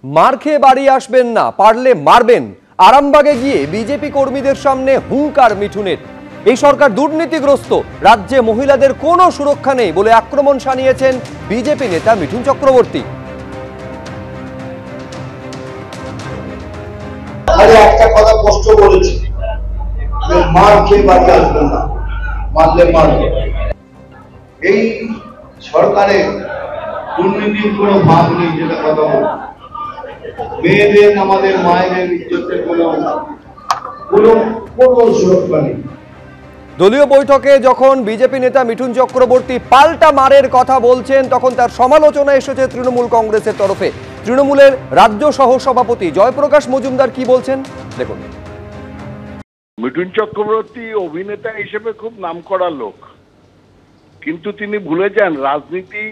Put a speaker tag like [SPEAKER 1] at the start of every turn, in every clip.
[SPEAKER 1] মার খেয়ে বাড়ি আসবেন না, পারলে মারবেন। আরামবাগে গিয়ে বিজেপি কর্মীদের সামনে হুঙ্কার মিঠুনের। এই সরকার দুর্নীতিগ্রস্ত, রাজ্যে মহিলাদের কোনো সুরক্ষা নেই বলে আক্রমণ শানিয়েছেন বিজেপি নেতা মিঠুন চক্রবর্তী।
[SPEAKER 2] একটা কথা স্পষ্ট বলেছি, মার খেয়ে বাড়ি আসবেন না, মারলে মারবেন। এই সরকারের দুর্নীতির কোনো ভাগ নেই, যেটা কথা বলি। মেয়েদের, আমাদের মায়েদের ইজ্জতের কোনো সুরক্ষা নেই।
[SPEAKER 1] দলীয় বৈঠকে যখন বিজেপি নেতা মিঠুন চক্রবর্তী পাল্টা মারের কথা বলছেন, তখন তার সমালোচনা এসেছে তৃণমূল কংগ্রেসের তরফে। তৃণমূলের রাজ্য সহ সভাপতি জয়প্রকাশ মজুমদার কি বলছেন দেখুন।
[SPEAKER 3] মিঠুন চক্রবর্তী অভিনেতা হিসেবে খুব নামকরা লোক, কিন্তু তিনি ভুলে যান রাজনীতি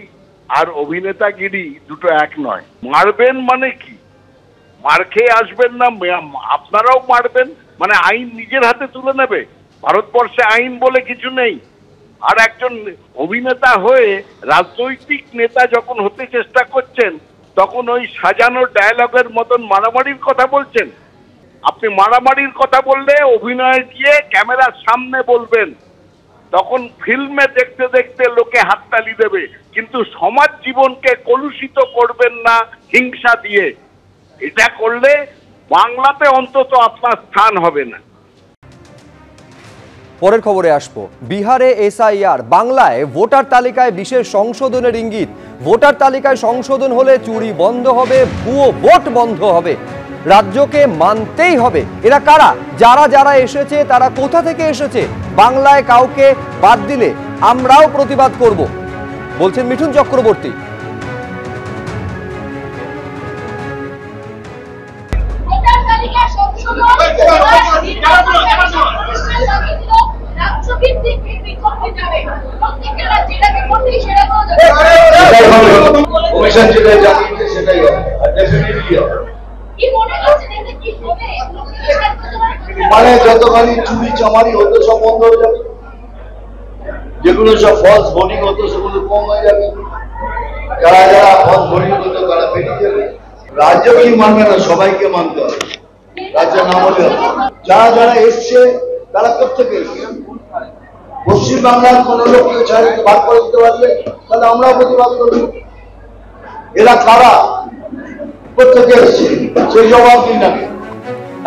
[SPEAKER 3] আর অভিনেতাগিরি দুটো এক নয়। মারবেন মানে কি? মার খেয়ে আসবেন না, আপনারাও মারবেন মানে আইন নিজের হাতে তুলে নেবে? ভারতবর্ষে আইন বলে কিছু নেই। আর একজন অভিনেতা হয়ে রাজনৈতিক নেতা যখন হতে চেষ্টা করছেন, তখন ওই সাজানো ডায়লগের মতন মারামারির কথা বলছেন। আপনি মারামারির কথা বললে অভিনয়ে গিয়ে ক্যামেরার সামনে বলবেন, তখন ফিল্মে দেখতে দেখতে লোকে হাততালি দেবে, কিন্তু সমাজ জীবনকে কলুষিত করবেন না হিংসা দিয়ে। এটা করলে বাংলাতে অন্তত আপনার স্থান হবে না।
[SPEAKER 1] পরের খবরে আসবো। বিহারে এসআইআর, বাংলায় ভোটার তালিকায় বিশেষ সংশোধনের ইঙ্গিত। ভোটার তালিকায় সংশোধন হলে চুরি বন্ধ হবে, ভুয়ো ভোট বন্ধ হবে। রাজ্যকে মানতেই হবে। এরা কারা? যারা যারা এসেছে তারা কোথা থেকে এসেছে? বাংলায় কাউকে বাদ দিলে আমরাও প্রতিবাদ করব বলছেন মিঠুন চক্রবর্তী।
[SPEAKER 2] মানে যতখানি চুরি চামারি হতো সব বন্ধ হয়ে যাবে, যেগুলো সব ফলস ভোটিং হতো সেগুলো কম হয়ে যাবে, যারা যারা ফলস ভোটিং হতো তারা বেরিয়ে যাবে। রাজ্য কি মানবে না? সবাইকে মানতে হবে, রাজ্য না হলে হবে। যারা যারা এসছে তারা কোথেকে এসছে? পশ্চিমবাংলার কোন লোককে ভাগ করে দিতে পারলে তাহলে আমরাও প্রতিবাদ করব। এরা কারা, কোথেকে এসছে, সেই জবাব দিন না।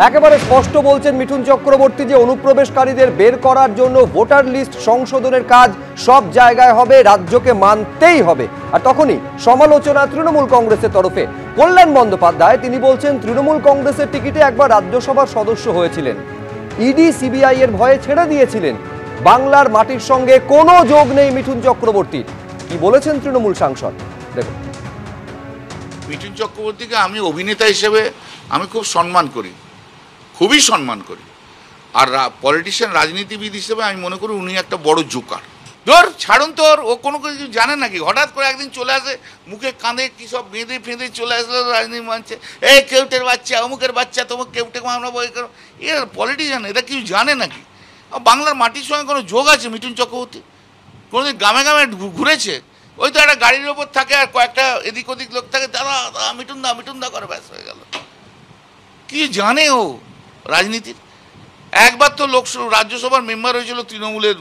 [SPEAKER 1] একেবারে স্পষ্ট বলছেন মিঠুন চক্রবর্তী যে অনুপ্রবেশকারীদের বের করার জন্য ভোটার লিস্ট সংশোধনের কাজ সব জায়গায় হবে, রাজ্যকে মানতেই হবে। আর তখনই সমালোচনা তৃণমূল কংগ্রেসের তরফে। কল্যাণ বন্দ্যোপাধ্যায় তিনি বলছেন, তৃণমূল কংগ্রেসের টিকিটে একবার রাজ্যসভার সদস্য হয়েছিলেন, ইডি সিবিআই এর ভয়ে ছেড়ে দিয়েছিলেন। বাংলার মাটির সঙ্গে কোনো যোগ নেই মিঠুন চক্রবর্তীর। কি বলেছেন তৃণমূল সাংসদ দেখুন।
[SPEAKER 4] মিঠুন চক্রবর্তীকে আমি অভিনেতা হিসেবে আমি খুব সম্মান করি, খুবই সম্মান করি। আর পলিটিশিয়ান, রাজনীতিবিদ হিসেবে আমি মনে করি উনি একটা বড় জোকার। ধর ছাড়ুন তো, ও কোনো কিছু জানে নাকি? হঠাৎ করে একদিন চলে আসে, মুখে কাঁধে কি সব বেঁধে ফেঁধে চলে আসলে রাজনীতি মানছে, এই কেউটের বাচ্চা, অমুকের বাচ্চা, তোমাকে কেউটে মামলা বই করো। এরা পলিটিশিয়ান, এরা কিছু জানে নাকি? বাংলার মাটির সঙ্গে কোনো যোগ আছে মিঠুন চক্রবর্তী? কোনোদিন গ্রামে গ্রামে ঘুরেছে? ওই তো একটা গাড়ির ওপর থাকে আর কয়েকটা এদিক ওদিক লোক থাকে, দাদা মিঠুন দা করে ব্যাস হয়ে গেল। কি জানে ও রাজনীতির? একবার তো রাজ্যসভার মেম্বার হয়েছিল তৃণমূলের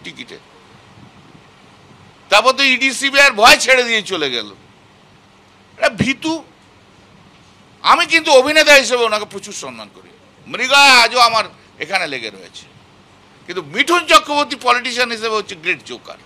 [SPEAKER 4] টিকিটে, তারপর তো ইডি সিবিআই ভয় ছেড়ে দিয়ে চলে গেল। এটা ভীতু। আমি কিন্তু অভিনেতা হিসেবে ওনাকে প্রচুর সম্মান করি, মৃগা আজও আমার এখানে লেগে রয়েছে। কিন্তু মিঠুন চক্রবর্তী পলিটিশিয়ান হিসেবে হচ্ছে গ্রেট জোকার।